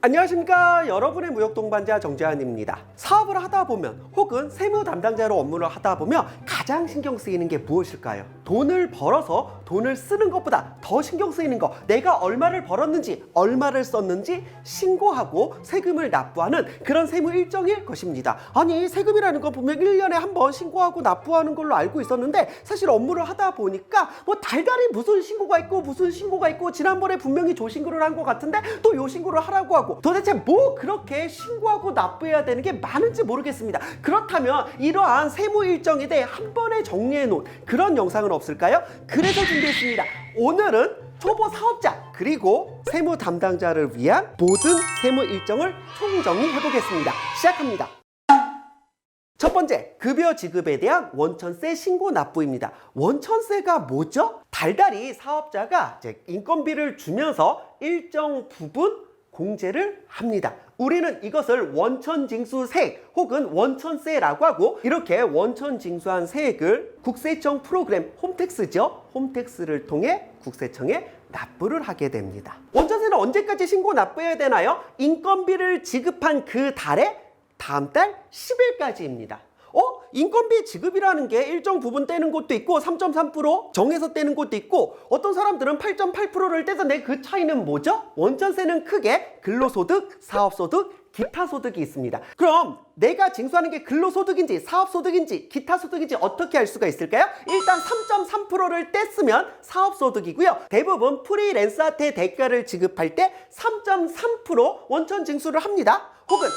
안녕하십니까. 여러분의 무역동반자 정재환입니다. 사업을 하다 보면 혹은 세무 담당자로 업무를 하다 보면 가장 신경 쓰이는 게 무엇일까요? 돈을 벌어서 돈을 쓰는 것보다 더 신경 쓰이는 거, 내가 얼마를 벌었는지 얼마를 썼는지 신고하고 세금을 납부하는 그런 세무 일정일 것입니다. 아니, 세금이라는 건 분명 1년에 한 번 신고하고 납부하는 걸로 알고 있었는데 사실 업무를 하다 보니까 뭐 달달이 무슨 신고가 있고 지난번에 분명히 조신고를 한 것 같은데 또 요 신고를 하라고 하고 도대체 뭐 그렇게 신고하고 납부해야 되는 게 많은지 모르겠습니다. 그렇다면 이러한 세무 일정에 대해 한 번에 정리해 놓은 그런 영상은 없을까요? 그래서 준비했습니다. 오늘은 초보 사업자 그리고 세무 담당자를 위한 모든 세무 일정을 총정리해 보겠습니다. 시작합니다. 첫 번째, 급여 지급에 대한 원천세 신고 납부입니다. 원천세가 뭐죠? 달달이 사업자가 이제 인건비를 주면서 일정 부분 공제를 합니다. 우리는 이것을 원천징수세액 혹은 원천세라고 하고, 이렇게 원천징수한 세액을 국세청 프로그램 홈택스죠. 홈택스를 통해 국세청에 납부를 하게 됩니다. 원천세는 언제까지 신고 납부해야 되나요? 인건비를 지급한 그 달에 다음 달 10일까지입니다. 인건비 지급이라는 게 일정 부분 떼는 것도 있고 3.3% 정해서 떼는 것도 있고 어떤 사람들은 8.8%를 떼서 그 차이는 뭐죠? 원천세는 크게 근로소득, 사업소득, 기타소득이 있습니다. 그럼 내가 징수하는 게 근로소득인지 사업소득인지 기타소득인지 어떻게 알 수가 있을까요? 일단 3.3%를 뗐으면 사업소득이고요. 대부분 프리랜서한테 대가를 지급할 때 3.3% 원천징수를 합니다. 혹은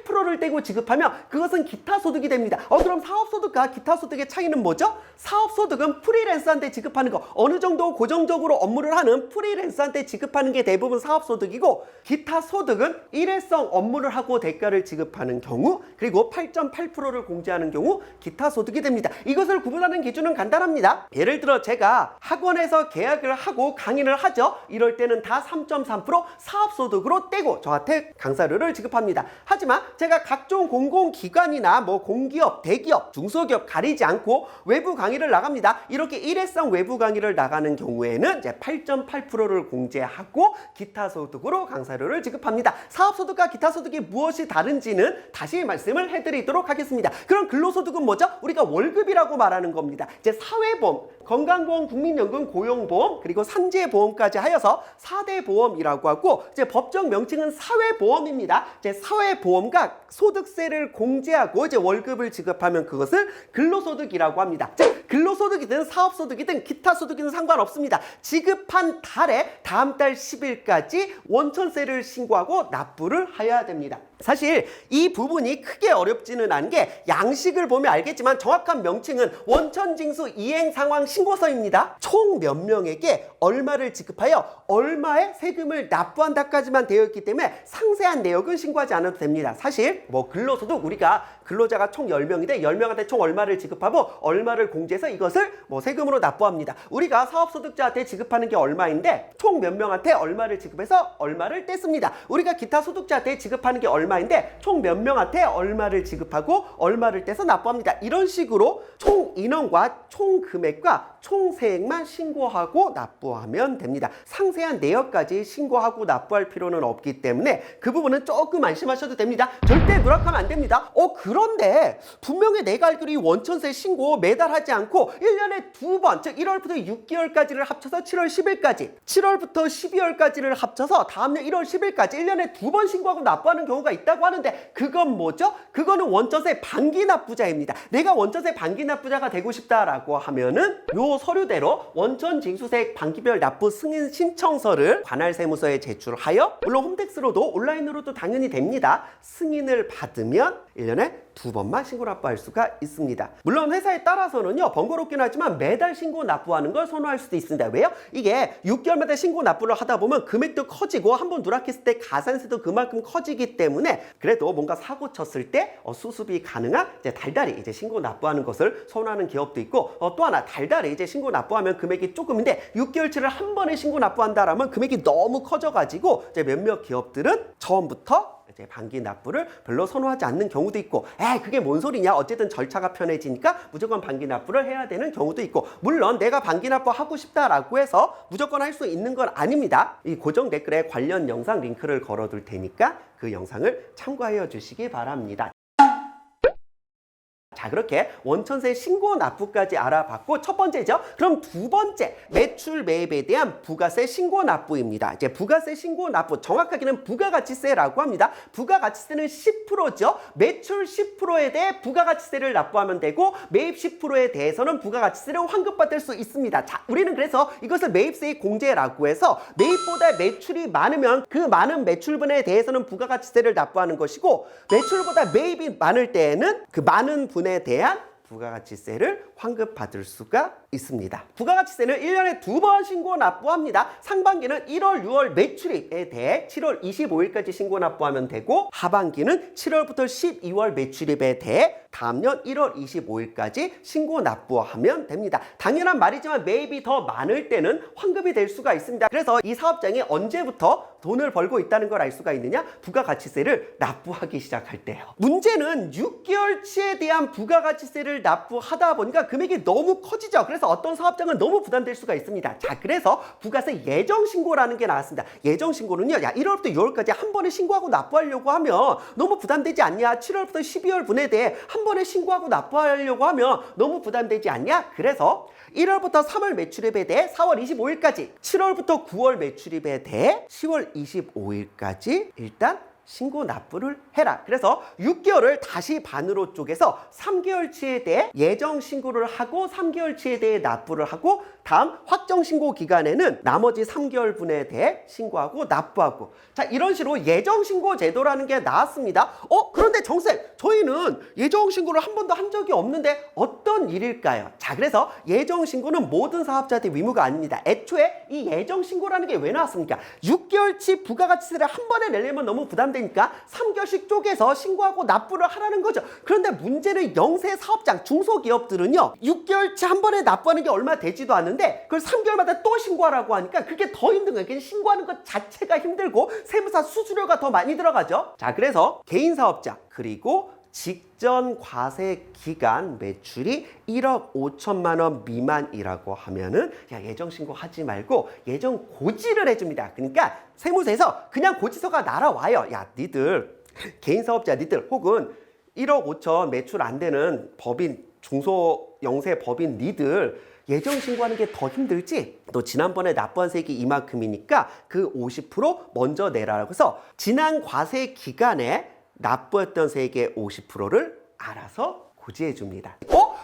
8.8%를 떼고 지급하면 그것은 기타소득이 됩니다. 그럼 사업소득과 기타소득의 차이는 뭐죠? 사업소득은 프리랜서한테 지급하는 거, 어느 정도 고정적으로 업무를 하는 프리랜서한테 지급하는 게 대부분 사업소득이고, 기타소득은 일회성 업무를 하고 대가를 지급하는 경우, 그리고 8.8%를 공제하는 경우 기타소득이 됩니다. 이것을 구분하는 기준은 간단합니다. 예를 들어 제가 학원에서 계약을 하고 강의를 하죠. 이럴 때는 다 3.3% 사업소득으로 떼고 저한테 강사료를 지급합니다. 하지만 제가 각종 공공기관이나 공기업, 대기업, 중소기업 가리지 않고 외부 강의를 나갑니다. 이렇게 일회성 외부 강의를 나가는 경우에는 이제 8.8%를 공제하고 기타소득으로 강사료를 지급합니다. 사업소득과 기타소득이 무엇이 다른지는 다시 말씀을 해드리도록 하겠습니다. 그럼 근로소득은 뭐죠? 우리가 월급이라고 말하는 겁니다. 이제 사회보험, 건강보험, 국민연금, 고용보험, 그리고 산재보험까지 하여서 4대 보험이라고 하고, 이제 법적 명칭은 사회보험입니다. 이제 사회보험과 소득세를 공제하고 이제 월급을 지급하면 그것을 근로소득이라고 합니다. 즉, 근로소득이든 사업소득이든 기타소득이든 상관없습니다. 지급한 달에 다음 달 10일까지 원천세를 신고하고 납부를 해야 됩니다. 사실 이 부분이 크게 어렵지는 않은 게 양식을 보면 알겠지만 정확한 명칭은 원천징수 이행상황 신고서입니다. 총 몇 명에게 얼마를 지급하여 얼마의 세금을 납부한다까지만 되어 있기 때문에 상세한 내역은 신고하지 않아도 됩니다. 사실 근로소득, 우리가 근로자가 총 10명인데 10명한테 총 얼마를 지급하고 얼마를 공제해서 이것을 세금으로 납부합니다. 우리가 사업소득자한테 지급하는 게 얼마인데 총 몇 명한테 얼마를 지급해서 얼마를 떼습니다. 우리가 기타소득자한테 지급하는 게 얼마인데 총 몇 명한테 얼마를 지급하고 얼마를 떼서 납부합니다. 이런 식으로 총 인원과 총 금액과 총 세액만 신고하고 납부하면 됩니다. 상세한 내역까지 신고하고 납부할 필요는 없기 때문에 그 부분은 조금 안심하셔도 됩니다. 절대 누락하면 안 됩니다. 그런데 분명히 내가 알기로 이 원천세 신고 매달 하지 않고 1년에 2번, 즉 1월부터 6개월까지를 합쳐서 7월 10일까지, 7월부터 12월까지를 합쳐서 다음년 1월 10일까지 1년에 2번 신고하고 납부하는 경우가 있다고 하는데 그건 뭐죠? 그거는 원천세 반기 납부자입니다. 내가 원천세 반기 납부자가 되고 싶다라고 하면은 요 서류대로 원천징수세액 반기별 납부 승인 신청서를 관할세무서에 제출하여, 물론 홈택스로도 온라인으로도 당연히 됩니다. 승인을 받으면 1년에 2번만 신고 납부할 수가 있습니다. 물론 회사에 따라서는요, 번거롭긴 하지만 매달 신고 납부하는 걸 선호할 수도 있습니다. 왜요? 이게 6개월마다 신고 납부를 하다 보면 금액도 커지고 한번 누락했을 때 가산세도 그만큼 커지기 때문에 그래도 뭔가 사고 쳤을 때 수습이 가능한 이제 달달이 이제 신고 납부하는 것을 선호하는 기업도 있고, 또 하나 달달이 이제 신고 납부하면 금액이 조금인데 6개월치를 한 번에 신고 납부한다라면 금액이 너무 커져가지고 이제 몇몇 기업들은 처음부터 이제 반기 납부를 별로 선호하지 않는 경우도 있고, 그게 뭔 소리냐, 어쨌든 절차가 편해지니까 무조건 반기 납부를 해야 되는 경우도 있고, 물론 내가 반기 납부 하고 싶다라고 해서 무조건 할 수 있는 건 아닙니다. 이 고정 댓글에 관련 영상 링크를 걸어둘 테니까 그 영상을 참고하여 주시기 바랍니다. 자, 그렇게 원천세 신고 납부까지 알아봤고, 첫 번째죠. 그럼 두 번째, 매출 매입에 대한 부가세 신고 납부입니다. 이제 부가세 신고 납부, 정확하게는 부가가치세라고 합니다. 부가가치세는 10%죠. 매출 10%에 대해 부가가치세를 납부하면 되고, 매입 10%에 대해서는 부가가치세를 환급받을 수 있습니다. 자, 우리는 그래서 이것을 매입세액 공제라고 해서 매입보다 매출이 많으면 그 많은 매출분에 대해서는 부가가치세를 납부하는 것이고, 매출보다 매입이 많을 때에는 그 많은 분에 대한 부가가치세를 환급받을 수가 있습니다. 부가가치세는 1년에 2번 신고 납부합니다. 상반기는 1월, 6월 매출입에 대해 7월 25일까지 신고 납부하면 되고, 하반기는 7월부터 12월 매출입에 대해 다음년 1월 25일까지 신고 납부하면 됩니다. 당연한 말이지만 매입이 더 많을 때는 환급이 될 수가 있습니다. 그래서 이 사업장이 언제부터 돈을 벌고 있다는 걸 알 수가 있느냐? 부가가치세를 납부하기 시작할 때요. 문제는 6개월치에 대한 부가가치세를 납부하다 보니까 금액이 너무 커지죠. 그래서 어떤 사업장은 너무 부담될 수가 있습니다. 자, 그래서 부가세 예정신고라는 게 나왔습니다. 예정신고는요, 1월부터 6월까지 한 번에 신고하고 납부하려고 하면 너무 부담되지 않냐? 7월부터 12월 분에 대해 한 번에 신고하고 납부하려고 하면 너무 부담되지 않냐? 그래서 1월부터 3월 매출입에 대해 4월 25일까지, 7월부터 9월 매출입에 대해 10월 25일까지 일단 신고 납부를 해라. 그래서 6개월을 다시 반으로 쪼개서 3개월치에 대해 예정 신고를 하고 3개월치에 대해 납부를 하고, 다음 확정 신고 기간에는 나머지 3개월 분에 대해 신고하고 납부하고. 자, 이런 식으로 예정 신고 제도라는 게 나왔습니다. 그런데 정쌤, 저희는 예정 신고를 한 번도 한 적이 없는데 어떤 일일까요? 자, 그래서 예정 신고는 모든 사업자한테 의무가 아닙니다. 애초에 이 예정 신고라는 게 왜 나왔습니까? 6개월치 부가가치세를 한 번에 내려면 너무 부담되니까 3개월씩 쪼개서 신고하고 납부를 하라는 거죠. 그런데 문제는 영세 사업장, 중소기업들은요, 6개월치 한 번에 납부하는 게 얼마 되지도 않는데 그걸 3개월마다 또 신고하라고 하니까 그게 더 힘든 거예요. 그냥 신고하는 것 자체가 힘들고 세무사 수수료가 더 많이 들어가죠. 자, 그래서 개인 사업자 그리고 직전 과세 기간 매출이 1억 5천만 원 미만이라고 하면은 예정 신고하지 말고 예정 고지를 해줍니다. 그러니까 세무서에서 그냥 고지서가 날아와요. 니들 개인 사업자 니들 혹은 1억 5천 매출 안 되는 법인 중소 영세 법인 니들 예정 신고하는 게 더 힘들지? 너 지난번에 납부한 세액이 이만큼이니까 그 50% 먼저 내라고 해서 지난 과세 기간에 납부했던 세액의 50%를 알아서 고지해 줍니다.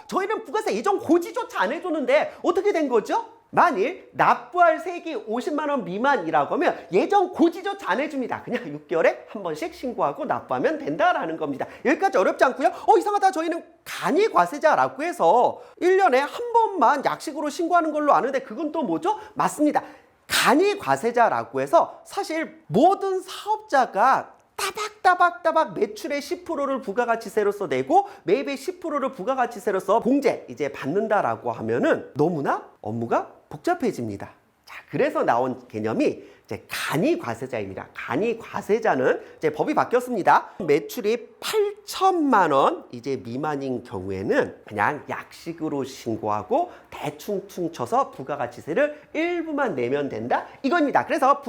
저희는 부가세 예정 고지조차 안 해줬는데 어떻게 된 거죠? 만일 납부할 세액이 50만 원 미만이라고 하면 예정 고지조차 안 해줍니다. 그냥 6개월에 한 번씩 신고하고 납부하면 된다라는 겁니다. 여기까지 어렵지 않고요. 이상하다. 저희는 간이과세자라고 해서 1년에 한 번만 약식으로 신고하는 걸로 아는데 그건 또 뭐죠? 맞습니다. 간이과세자라고 해서 사실 모든 사업자가 따박따박 매출의 10%를 부가가치세로서 내고 매입의 10%를 부가가치세로서 공제 이제 받는다라고 하면은 너무나 업무가 복잡해집니다. 자, 그래서 나온 개념이 이제 간이과세자입니다. 간이과세자는 이제 법이 바뀌었습니다. 매출이 8천만 원 이제 미만인 경우에는 그냥 약식으로 신고하고 대충 퉁쳐서 부가가치세를 일부만 내면 된다 이겁니다. 그래서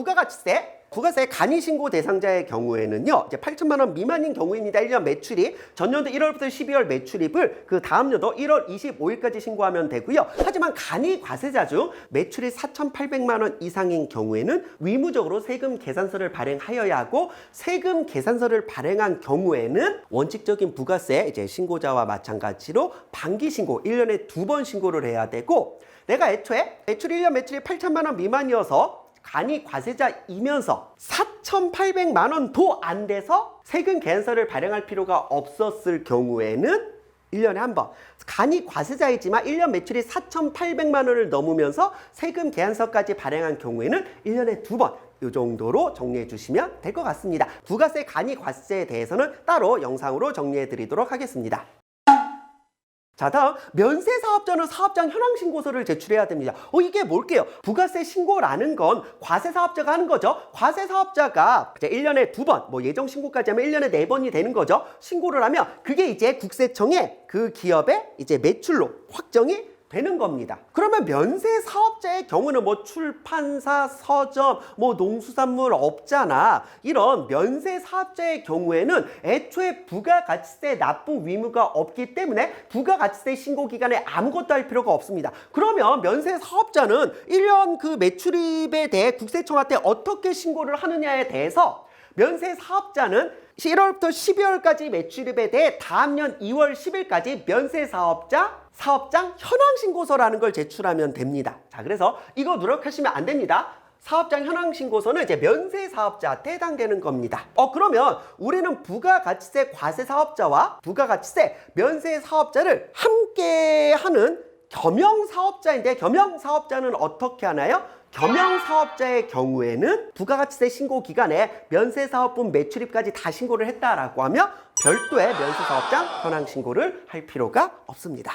부가세 간이신고 대상자의 경우에는요, 이제 8천만 원 미만인 경우입니다. 1년 매출이 전년도 1월부터 12월 매출입을 그 다음 년도 1월 25일까지 신고하면 되고요. 하지만 간이과세자 중 매출이 4,800만 원 이상인 경우에는 의무적으로 세금 계산서를 발행하여야 하고, 세금 계산서를 발행한 경우에는 원칙적인 부가세 이제 신고자와 마찬가지로 반기 신고 1년에 2번 신고를 해야 되고, 내가 애초에 1년 매출이 8천만 원 미만이어서 간이과세자이면서 4,800만 원도 안 돼서 세금 계산서를 발행할 필요가 없었을 경우에는 1년에 한 번, 간이과세자이지만 1년 매출이 4,800만 원을 넘으면서 세금 계산서까지 발행한 경우에는 1년에 2번, 이 정도로 정리해 주시면 될 것 같습니다. 부가세 간이과세에 대해서는 따로 영상으로 정리해 드리도록 하겠습니다. 자, 다음 면세 사업자는 사업장 현황 신고서를 제출해야 됩니다. 이게 뭘게요? 부가세 신고라는 건 과세 사업자가 하는 거죠. 과세 사업자가 이제 1년에 2번, 뭐 예정 신고까지 하면 1년에 4번이 되는 거죠. 신고를 하면 그게 이제 국세청에 그 기업의 이제 매출로 확정이 되는 겁니다. 그러면 면세 사업자의 경우는 뭐 출판사, 서점, 뭐 농수산물 업자나 이런 면세 사업자의 경우에는 애초에 부가가치세 납부 의무가 없기 때문에 부가가치세 신고 기간에 아무것도 할 필요가 없습니다. 그러면 면세 사업자는 1년 그 매출입에 대해 국세청한테 어떻게 신고를 하느냐에 대해서 면세 사업자는 1월부터 12월까지 매출입에 대해 다음 년 2월 10일까지 면세 사업장 현황 신고서라는 걸 제출하면 됩니다. 자, 그래서 이거 누락하시면 안 됩니다. 사업장 현황 신고서는 이제 면세 사업자한테 해당되는 겁니다. 그러면 우리는 부가가치세 과세 사업자와 부가가치세 면세 사업자를 함께 하는 겸용 사업자인데, 겸용 사업자는 어떻게 하나요? 겸용 사업자의 경우에는 부가가치세 신고 기간에 면세사업분 매출입까지 다 신고를 했다라고 하면 별도의 면세사업장 현황 신고를 할 필요가 없습니다.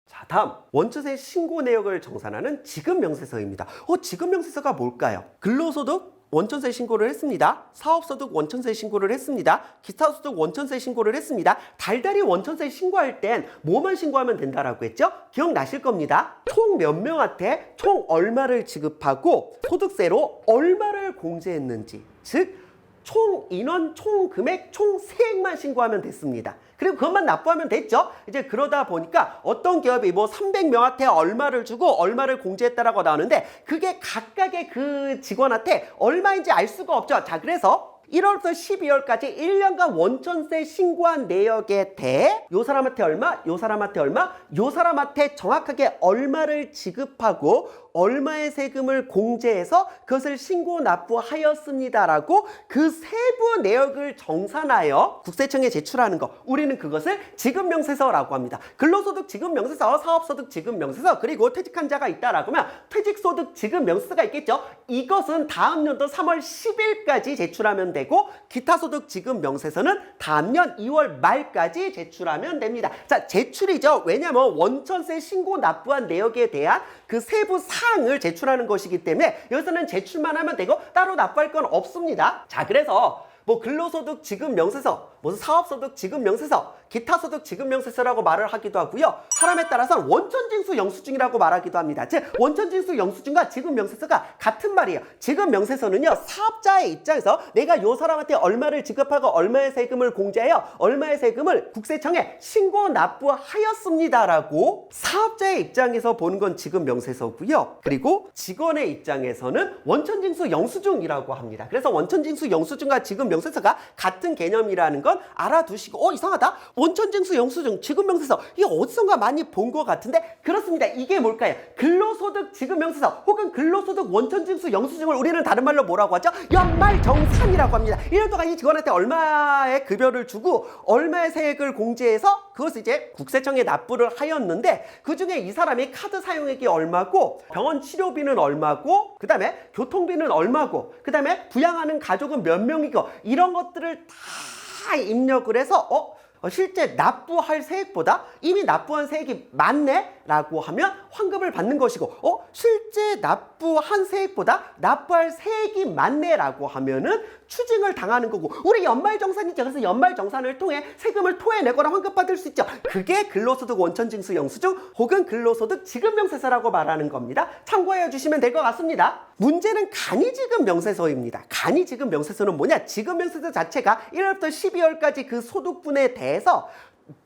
자, 다음 원천세 신고 내역을 정산하는 지급명세서입니다. 지급명세서가 뭘까요? 근로소득 원천세 신고를 했습니다. 사업소득 원천세 신고를 했습니다. 기타소득 원천세 신고를 했습니다. 달달이 원천세 신고할 땐 뭐만 신고하면 된다라고 했죠? 기억나실 겁니다. 총 몇 명한테 총 얼마를 지급하고 소득세로 얼마를 공제했는지, 즉 총 인원, 총 금액, 총 세액만 신고하면 됐습니다. 그리고 그것만 납부하면 됐죠. 이제 그러다 보니까 어떤 기업이 뭐 300명한테 얼마를 주고 얼마를 공제했다라고 나오는데 그게 각각의 그 직원한테 얼마인지 알 수가 없죠. 자, 그래서 1월부터 12월까지 1년간 원천세 신고한 내역에 대해 요 사람한테 얼마, 요 사람한테 얼마, 요 사람한테 정확하게 얼마를 지급하고 얼마의 세금을 공제해서 그것을 신고 납부하였습니다라고 그 세부 내역을 정산하여 국세청에 제출하는 거, 우리는 그것을 지급명세서라고 합니다. 근로소득 지급명세서, 사업소득 지급명세서, 그리고 퇴직한 자가 있다라고 하면 퇴직소득 지급명세서가 있겠죠. 이것은 다음 년도 3월 10일까지 제출하면 되고, 기타소득 지급명세서는 다음 년 2월 말까지 제출하면 됩니다. 자, 제출이죠. 왜냐하면 원천세 신고 납부한 내역에 대한 그 세부 사항을 제출하는 것이기 때문에 여기서는 제출만 하면 되고 따로 납부할 건 없습니다. 자, 그래서 뭐 근로소득 지급명세서, 무슨 사업소득 지급명세서, 기타소득 지급명세서라고 말을 하기도 하고요. 사람에 따라서는 원천징수 영수증이라고 말하기도 합니다. 즉 원천징수 영수증과 지급명세서가 같은 말이에요. 지급명세서는요, 사업자의 입장에서 내가 요 사람한테 얼마를 지급하고 얼마의 세금을 공제하여 얼마의 세금을 국세청에 신고 납부하였습니다라고 사업자의 입장에서 보는 건 지급명세서고요. 그리고 직원의 입장에서는 원천징수 영수증이라고 합니다. 그래서 원천징수 영수증과 지급명세서가 같은 개념이라는 건 알아두시고, 이상하다. 원천징수 영수증, 지급명세서, 이게 어디선가 많이 본 것 같은데, 그렇습니다. 이게 뭘까요? 근로소득 지급명세서 혹은 근로소득 원천징수 영수증을 우리는 다른 말로 뭐라고 하죠? 연말정산이라고 합니다. 1년 동안 이 직원한테 얼마의 급여를 주고 얼마의 세액을 공제해서 그것을 이제 국세청에 납부를 하였는데, 그 중에 이 사람이 카드 사용액이 얼마고, 병원 치료비는 얼마고, 그 다음에 교통비는 얼마고, 그 다음에 부양하는 가족은 몇 명이고, 이런 것들을 다 입력을 해서 실제 납부할 세액보다 이미 납부한 세액이 많네? 라고 하면 환급을 받는 것이고, 실제 납부한 세액보다 납부할 세액이 많네? 라고 하면은 추징을 당하는 거고, 우리 연말정산이죠. 그래서 연말정산을 통해 세금을 토해내거나 환급받을 수 있죠. 그게 근로소득 원천징수 영수증 혹은 근로소득 지급명세서라고 말하는 겁니다. 참고해 주시면 될 것 같습니다. 문제는 간이지급명세서입니다. 간이지급명세서는 뭐냐? 지급명세서 자체가 1월부터 12월까지 그 소득분에 대해서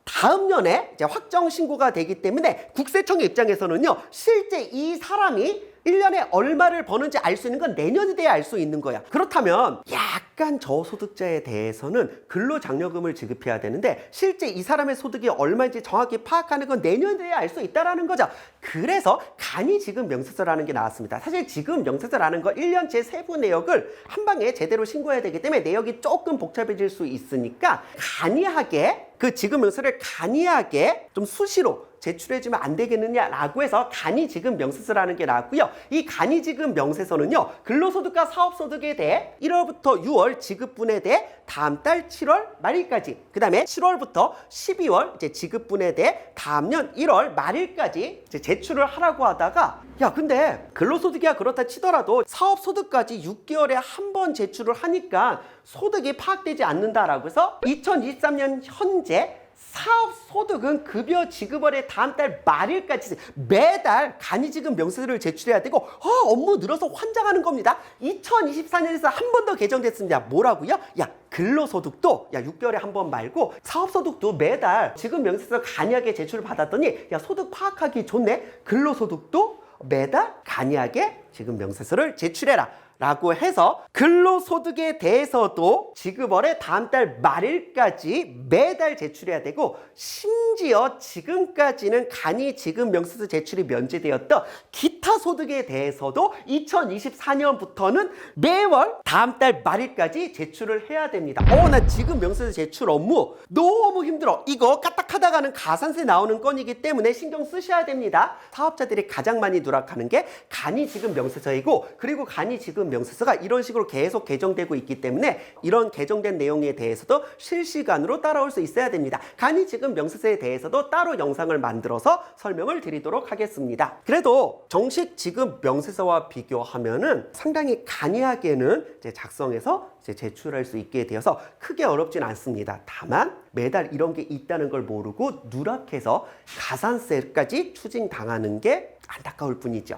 다음 년에 이제 확정 신고가 되기 때문에 국세청 입장에서는요, 실제 이 사람이 1년에 얼마를 버는지 알 수 있는 건 내년이 돼야 알 수 있는 거야. 그렇다면 약간 저소득자에 대해서는 근로장려금을 지급해야 되는데 실제 이 사람의 소득이 얼마인지 정확히 파악하는 건 내년이 돼야 알 수 있다는 거죠. 그래서 간이지급명세서라는 게 나왔습니다. 사실 지급명세서라는 거 1년치 세부 내역을 한 방에 제대로 신고해야 되기 때문에 내역이 조금 복잡해질 수 있으니까 간이하게 그 지급명세서를 간이하게 좀 수시로 제출해주면 안 되겠느냐라고 해서 간이지급 명세서라는 게 나왔고요. 이 간이지급 명세서는요, 근로소득과 사업소득에 대해 1월부터 6월 지급분에 대해 다음 달 7월 말일까지, 그 다음에 7월부터 12월 이제 지급분에 대해 다음 년 1월 말일까지 이제 제출을 하라고 하다가, 야 근데 근로소득이야 그렇다 치더라도 사업소득까지 6개월에 한 번 제출을 하니까 소득이 파악되지 않는다라고 해서 2023년 현재 사업소득은 급여 지급월의 다음 달 말일까지 매달 간이지급 명세서를 제출해야 되고, 업무 늘어서 환장하는 겁니다. 2024년에서 한 번 더 개정됐습니다. 뭐라고요? 야, 근로소득도 6개월에 한 번 말고 사업소득도 매달 지급 명세서 간이하게 제출을 받았더니, 야, 소득 파악하기 좋네. 근로소득도 매달 간이하게 지급 명세서를 제출해라 라고 해서 근로소득에 대해서도 지급월의 다음 달 말일까지 매달 제출해야 되고, 심지어 지금까지는 간이 지급 명세서 제출이 면제되었던 기타 소득에 대해서도 2024년부터는 매월 다음 달 말일까지 제출을 해야 됩니다. 나 지급 명세서 제출 업무 너무 힘들어. 이거 까딱하다가는 가산세 나오는 건이기 때문에 신경 쓰셔야 됩니다. 사업자들이 가장 많이 누락하는 게 간이 지급 명세서이고, 그리고 간이 지급 명세서가 이런 식으로 계속 개정되고 있기 때문에 이런 개정된 내용에 대해서도 실시간으로 따라올 수 있어야 됩니다. 간이 지급 명세서에 대해서도 따로 영상을 만들어서 설명을 드리도록 하겠습니다. 그래도 정식 지급 명세서와 비교하면은 상당히 간이하게는 이제 작성해서 이제 제출할 수 있게 되어서 크게 어렵진 않습니다. 다만 매달 이런 게 있다는 걸 모르고 누락해서 가산세까지 추징당하는 게 안타까울 뿐이죠.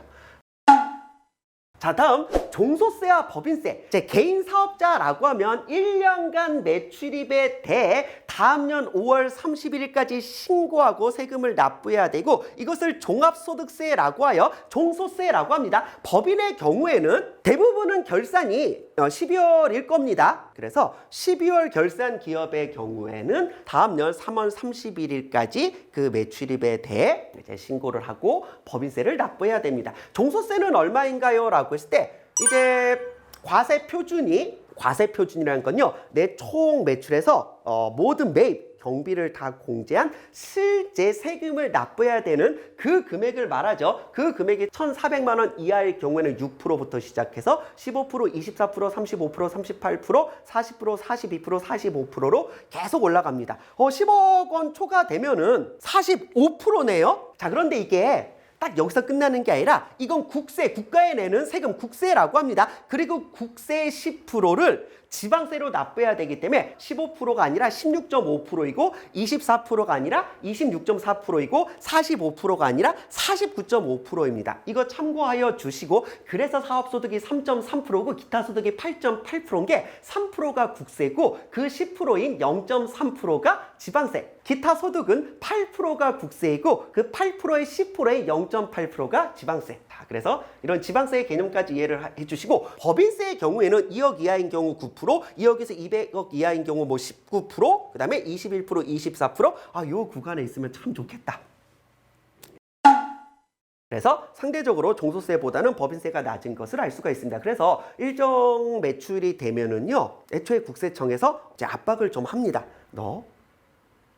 자, 다음 종소세와 법인세. 이제 개인 사업자라고 하면 1년간 매출입에 대해 다음 년 5월 31일까지 신고하고 세금을 납부해야 되고, 이것을 종합소득세라고 하여 종소세라고 합니다. 법인의 경우에는 대부분은 결산이 12월일 겁니다. 그래서 12월 결산 기업의 경우에는 다음 년 3월 31일까지 그 매출입에 대해 이제 신고를 하고 법인세를 납부해야 됩니다. 종소세는 얼마인가요? 라고 했을 때 이제 과세 표준이라는 건요, 내 총 매출에서 모든 매입 경비를 다 공제한 실제 세금을 납부해야 되는 그 금액을 말하죠. 그 금액이 1,400만 원 이하일 경우에는 6%부터 시작해서 15%, 24%, 35%, 38%, 40%, 42%, 45%로 계속 올라갑니다. 10억 원 초과되면은 45%네요. 자, 그런데 이게 딱 여기서 끝나는 게 아니라 이건 국세, 국가에 내는 세금 국세라고 합니다. 그리고 국세의 10%를 지방세로 납부해야 되기 때문에 15%가 아니라 16.5%이고 24%가 아니라 26.4%이고 45%가 아니라 49.5%입니다. 이거 참고하여 주시고, 그래서 사업소득이 3.3%고 기타 소득이 8.8%인 게 3%가 국세고 그 10%인 0.3%가 지방세, 기타 소득은 8%가 국세이고 그 8%의 10%의 0.8%가 지방세. 자, 그래서 이런 지방세의 개념까지 이해를 해주시고, 법인세의 경우에는 2억 이하인 경우 9%, 2억에서 200억 이하인 경우 19%, 그 다음에 21%, 24%. 요 구간에 있으면 참 좋겠다. 그래서 상대적으로 종소세보다는 법인세가 낮은 것을 알 수가 있습니다. 그래서 일정 매출이 되면은요, 애초에 국세청에서 이제 압박을 좀 합니다. 너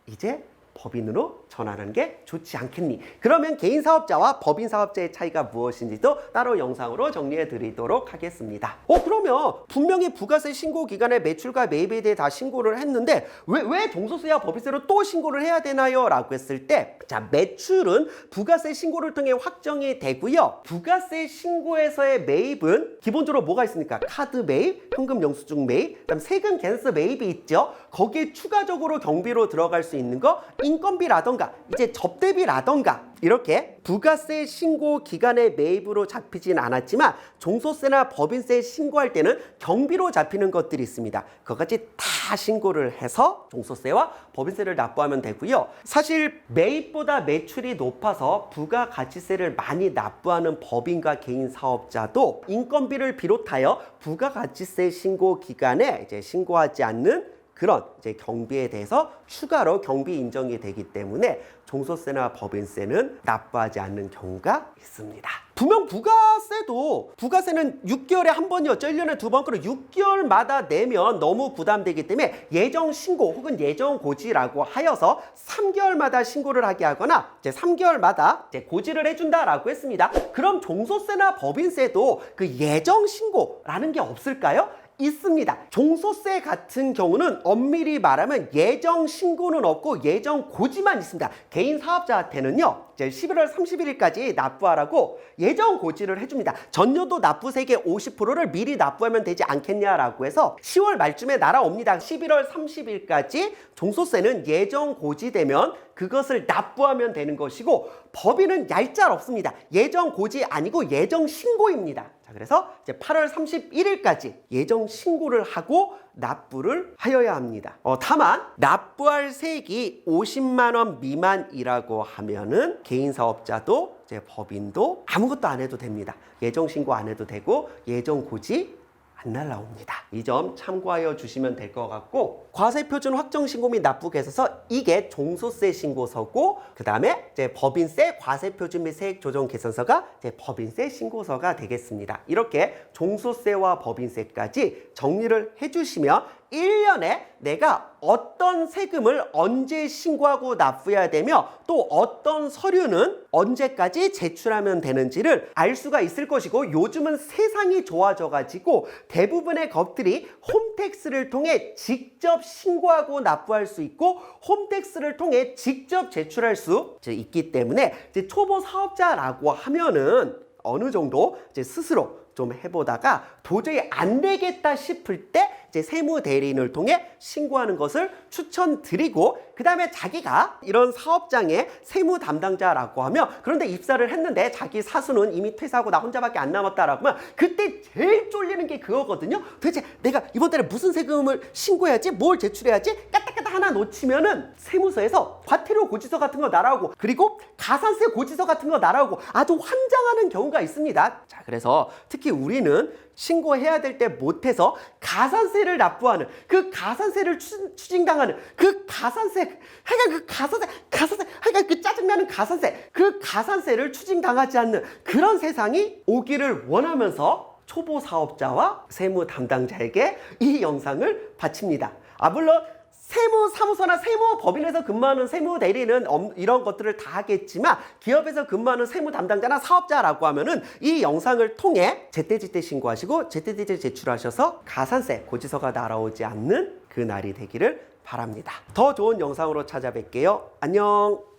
이제 법인으로 전환하는 게 좋지 않겠니? 그러면 개인 사업자와 법인 사업자의 차이가 무엇인지도 따로 영상으로 정리해 드리도록 하겠습니다. 그러면 분명히 부가세 신고 기간에 매출과 매입에 대해 다 신고를 했는데 왜 종소세와 법인세로 또 신고를 해야 되나요? 라고 했을 때, 자, 매출은 부가세 신고를 통해 확정이 되고요. 부가세 신고에서의 매입은 기본적으로 뭐가 있습니까? 카드 매입, 현금 영수증 매입, 그다음 세금 계산서 매입이 있죠. 거기에 추가적으로 경비로 들어갈 수 있는 거 인건비라던가 이제 접대비라던가 이렇게 부가세 신고 기간의 매입으로 잡히진 않았지만 종소세나 법인세 신고할 때는 경비로 잡히는 것들이 있습니다. 그것까지 다 신고를 해서 종소세와 법인세를 납부하면 되고요. 사실 매입보다 매출이 높아서 부가가치세를 많이 납부하는 법인과 개인 사업자도 인건비를 비롯하여 부가가치세 신고 기간에 이제 신고하지 않는 그런 이제 경비에 대해서 추가로 경비 인정이 되기 때문에 종소세나 법인세는 납부하지 않는 경우가 있습니다. 분명 부가세는 6개월에 한 번이었죠. 1년에 두 번. 그럼 6개월마다 내면 너무 부담되기 때문에 예정 신고 혹은 예정 고지라고 하여서 3개월마다 신고를 하게 하거나 이제 3개월마다 이제 고지를 해준다라고 했습니다. 그럼 종소세나 법인세도 그 예정 신고라는 게 없을까요? 있습니다. 종소세 같은 경우는 엄밀히 말하면 예정 신고는 없고 예정 고지만 있습니다. 개인 사업자한테는요, 이제 11월 31일까지 납부하라고 예정 고지를 해줍니다. 전년도 납부세액의 50%를 미리 납부하면 되지 않겠냐라고 해서 10월 말쯤에 날아옵니다. 11월 30일까지 종소세는 예정 고지되면 그것을 납부하면 되는 것이고, 법인은 얄짤없습니다. 예정 고지 아니고 예정 신고입니다. 자, 그래서 이제 8월 31일까지 예정 신고를 하고 납부를 하여야 합니다. 다만 납부할 세액이 50만 원 미만이라고 하면은 개인 사업자도 이제 법인도 아무것도 안 해도 됩니다. 예정 신고 안 해도 되고 예정 고지 안 날라옵니다. 이 점 참고하여 주시면 될 것 같고, 과세표준 확정신고 및 납부계서서 이게 종소세 신고서고, 그 다음에 이제 법인세 과세표준 및 세액조정계산서가 이제 법인세 신고서가 되겠습니다. 이렇게 종소세와 법인세까지 정리를 해주시면 1년에 내가 어떤 세금을 언제 신고하고 납부해야 되며 또 어떤 서류는 언제까지 제출하면 되는지를 알 수가 있을 것이고, 요즘은 세상이 좋아져 가지고 대부분의 것들이 홈택스를 통해 직접 신고하고 납부할 수 있고 홈택스를 통해 직접 제출할 수 있기 때문에 이제 초보 사업자라고 하면은 어느 정도 이제 스스로 좀 해보다가 도저히 안 되겠다 싶을 때 이제 세무대리인을 통해 신고하는 것을 추천드리고, 그 다음에 자기가 이런 사업장의 세무 담당자라고 하면, 그런데 입사를 했는데 자기 사수는 이미 퇴사하고 나 혼자밖에 안 남았다라고 하면 그때 제일 쫄리는 게 그거거든요. 도대체 내가 이번 달에 무슨 세금을 신고해야지, 뭘 제출해야지, 까딱까딱 하나 놓치면은 세무서에서 과태료 고지서 같은 거 날아오고, 그리고 가산세 고지서 같은 거 날아오고 아주 환장하는 경우가 있습니다. 자, 그래서 특히 우리는 신고해야 될 때 못해서 가산세를 납부하는, 그 가산세를 추징당하는 그 가산세, 하여간 그 짜증나는 가산세, 그 가산세를 추징당하지 않는 그런 세상이 오기를 원하면서 초보 사업자와 세무 담당자에게 이 영상을 바칩니다. 물론 세무사무소나 세무법인에서 근무하는 세무대리는 이런 것들을 다 하겠지만, 기업에서 근무하는 세무 담당자나 사업자라고 하면은 이 영상을 통해 제때제때 신고하시고 제때제때 제출하셔서 가산세 고지서가 날아오지 않는 그 날이 되기를 바랍니다. 더 좋은 영상으로 찾아뵐게요. 안녕.